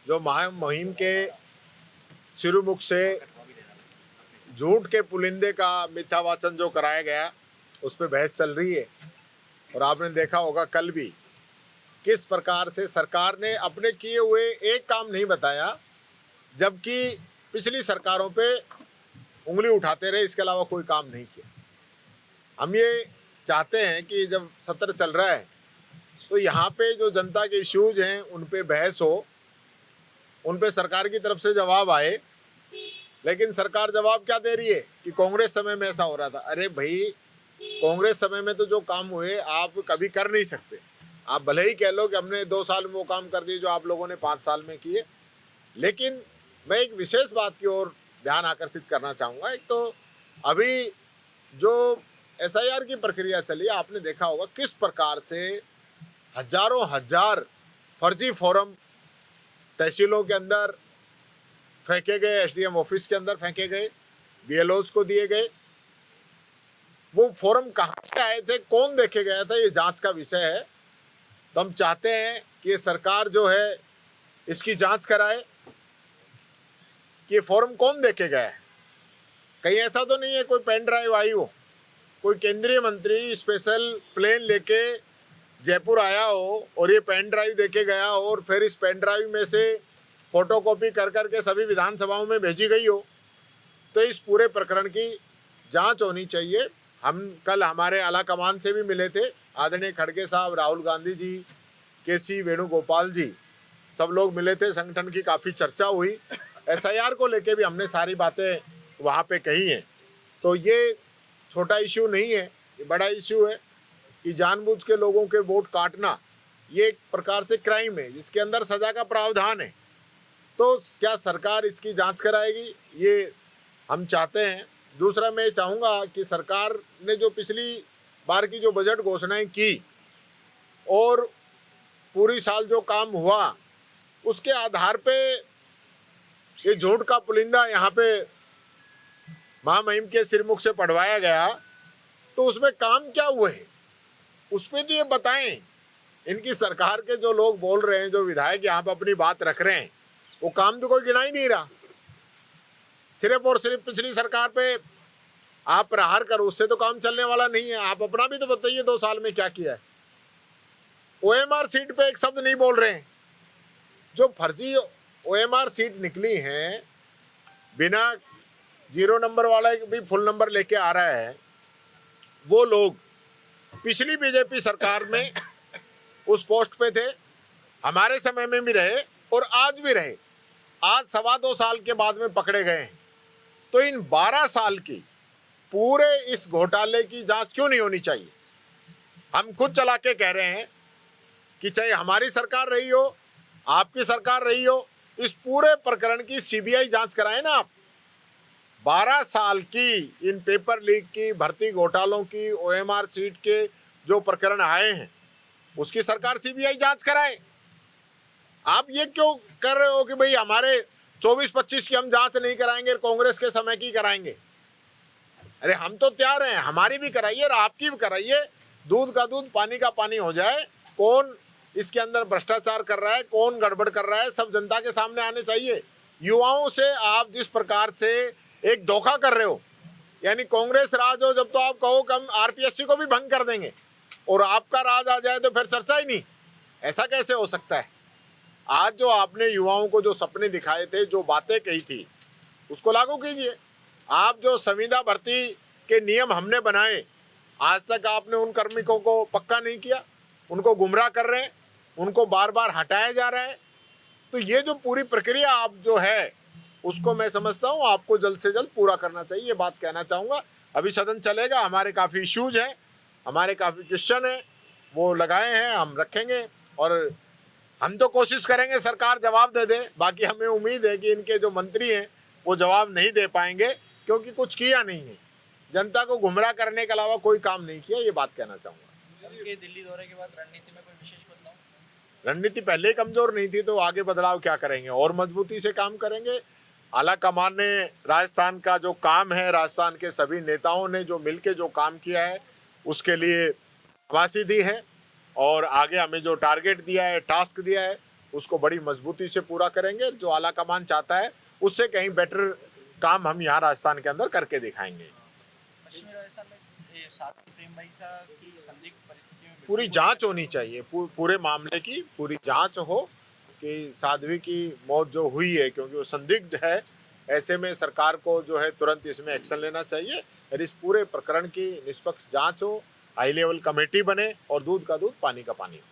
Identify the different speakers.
Speaker 1: जो मुहिम के सिरुमुख से झूठ के पुलिंदे का मिथ्या वाचन जो कराया गया, उस पर बहस चल रही है। और आपने देखा होगा कल भी किस प्रकार से सरकार ने अपने किए हुए एक काम नहीं बताया, जबकि पिछली सरकारों पे उंगली उठाते रहे, इसके अलावा कोई काम नहीं किया। हम ये चाहते हैं कि जब सत्र चल रहा है तो यहाँ पे जो जनता के इश्यूज हैं उन पे बहस हो, उन पे सरकार की तरफ से जवाब आए। लेकिन सरकार जवाब क्या दे रही है कि कांग्रेस समय में ऐसा हो रहा था। अरे भाई, कांग्रेस समय में तो जो काम हुए आप कभी कर नहीं सकते। आप भले ही कह लो कि हमने 2 साल में वो काम कर दिए जो आप लोगों ने 5 साल में किए, लेकिन मैं एक विशेष बात की ओर ध्यान आकर्षित करना चाहूँगा। एक तो अभी जो SIR की प्रक्रिया चली, आपने देखा होगा किस प्रकार से हजारों हजार फर्जी फॉर्म तहसीलों के अंदर फेंके गए, SDM ऑफिस के अंदर फेंके गए, BLOs को दिए गए। वो फॉर्म कहाँ से आए थे, कौन देखे गया था, ये जांच का विषय है। तो हम चाहते हैं कि ये सरकार जो है इसकी जांच कराए कि ये फॉर्म कौन देखे गया है। कहीं ऐसा तो नहीं है कोई पेन ड्राइव आई हो, कोई केंद्रीय मंत्री स्पेशल प्लेन लेके जयपुर आया हो और ये पेन ड्राइव देके गया हो और फिर इस पेन ड्राइव में से फोटोकॉपी कर करके सभी विधानसभाओं में भेजी गई हो। तो इस पूरे प्रकरण की जांच होनी चाहिए। हम कल हमारे आला कमान से भी मिले थे, आदरणीय खड़गे साहब, राहुल गांधी जी, KC वेणुगोपाल जी, सब लोग मिले थे। संगठन की काफ़ी चर्चा हुई। SIR को लेके भी हमने सारी बातें वहाँ पे कही हैं। तो ये छोटा इश्यू नहीं है, ये बड़ा इश्यू है कि जानबूझ के लोगों के वोट काटना ये एक प्रकार से क्राइम है जिसके अंदर सजा का प्रावधान है। तो क्या सरकार इसकी जांच कराएगी, ये हम चाहते हैं। दूसरा, मैं चाहूँगा कि सरकार ने जो पिछली बार की जो बजट घोषणाएं की और पूरी साल जो काम हुआ, उसके आधार पे ये झूठ का पुलिंदा यहाँ पे महामहिम के सिरमुख से पढ़वाया गया, तो उसमें काम क्या हुए हैं उसमें तो ये बताएं। इनकी सरकार के जो लोग बोल रहे हैं, जो विधायक यहाँ पर अपनी बात रख रहे हैं, वो काम तो कोई गिना ही नहीं रहा। सिर्फ और सिर्फ पिछली सरकार पे आप प्रहार करो, उससे तो काम चलने वाला नहीं है। आप अपना भी तो बताइए 2 साल में क्या किया है। OMR सीट पे एक शब्द नहीं बोल रहे हैं। जो फर्जी OMR सीट निकली हैं, बिना 0 नंबर वाला भी फुल नंबर लेके आ रहा है, वो लोग पिछली BJP सरकार में उस पोस्ट पे थे, हमारे समय में भी रहे और आज भी रहे। आज 2.25 साल के बाद में पकड़े गए हैं। तो इन 12 साल की पूरे इस घोटाले की जांच क्यों नहीं होनी चाहिए। हम खुद चला के कह रहे हैं कि चाहे हमारी सरकार रही हो, आपकी सरकार रही हो, इस पूरे प्रकरण की CBI जांच कराए ना आप। 12 साल की इन पेपर लीक की, भर्ती घोटालों की, OMR सीट के जो प्रकरण आए हैं, उसकी सरकार CBI जांच कराए। आप ये क्यों कर रहे हो कि भाई हमारे 24-25 की हम जांच नहीं कराएंगे, कांग्रेस के समय की कराएंगे। अरे हम तो तैयार हैं, हमारी भी कराइए और आपकी भी कराइए। दूध का दूध, पानी का पानी हो जाए। कौन इसके अंदर भ्रष्टाचार कर रहा है, कौन गड़बड़ कर रहा है, सब जनता के सामने आने चाहिए। युवाओं से आप जिस प्रकार से एक धोखा कर रहे हो, यानी कांग्रेस राज हो जब तो आप कहो कि हम RPSC को भी भंग कर देंगे, और आपका राज आ जाए तो फिर चर्चा ही नहीं। ऐसा कैसे हो सकता है। आज जो आपने युवाओं को जो सपने दिखाए थे, जो बातें कही थी, उसको लागू कीजिए। आप जो संविदा भर्ती के नियम हमने बनाए, आज तक आपने उन कार्मिकों को पक्का नहीं किया, उनको गुमराह कर रहे हैं, उनको बार बार हटाया जा रहा है। तो ये जो पूरी प्रक्रिया आप जो है, उसको मैं समझता हूँ आपको जल्द से जल्द पूरा करना चाहिए। ये बात कहना चाहूँगा। अभी सदन चलेगा, हमारे काफ़ी इश्यूज हैं, हमारे काफ़ी क्वेश्चन हैं, वो लगाए हैं, हम रखेंगे और हम तो कोशिश करेंगे सरकार जवाब दे दे। बाकी हमें उम्मीद है कि इनके जो मंत्री हैं वो जवाब नहीं दे पाएंगे, क्योंकि कुछ किया नहीं है, जनता को गुमराह करने के अलावा कोई काम नहीं किया। ये बात कहना चाहूँगा।
Speaker 2: उनके दिल्ली दौरे के बाद रणनीति में कोई विशेष बदलाव?
Speaker 1: रणनीति पहले ही कमजोर नहीं थी, तो आगे बदलाव क्या करेंगे, और मजबूती से काम करेंगे। आला कमान ने राजस्थान का जो काम है, राजस्थान के सभी नेताओं ने जो मिलके जो काम किया है, उसके लिए शाबाशी दी है। और आगे हमें जो टारगेट दिया है, टास्क दिया है, उसको बड़ी मजबूती से पूरा करेंगे। जो आला कमान चाहता है उससे कहीं बेटर काम हम यहाँ राजस्थान के अंदर करके दिखाएंगे।
Speaker 2: पश्चिमी राजस्थान में ये साध्वी प्रेमबाईसा की संदिग्ध परिस्थिति में
Speaker 1: पूरी जांच होनी चाहिए, पूरे मामले की पूरी जांच हो कि साध्वी की मौत जो हुई है, क्योंकि वो संदिग्ध है, ऐसे में सरकार को जो है तुरंत इसमें एक्शन लेना चाहिए और इस पूरे प्रकरण की निष्पक्ष जांच हो, हाई लेवल कमेटी बने और दूध का दूध पानी का पानी हो।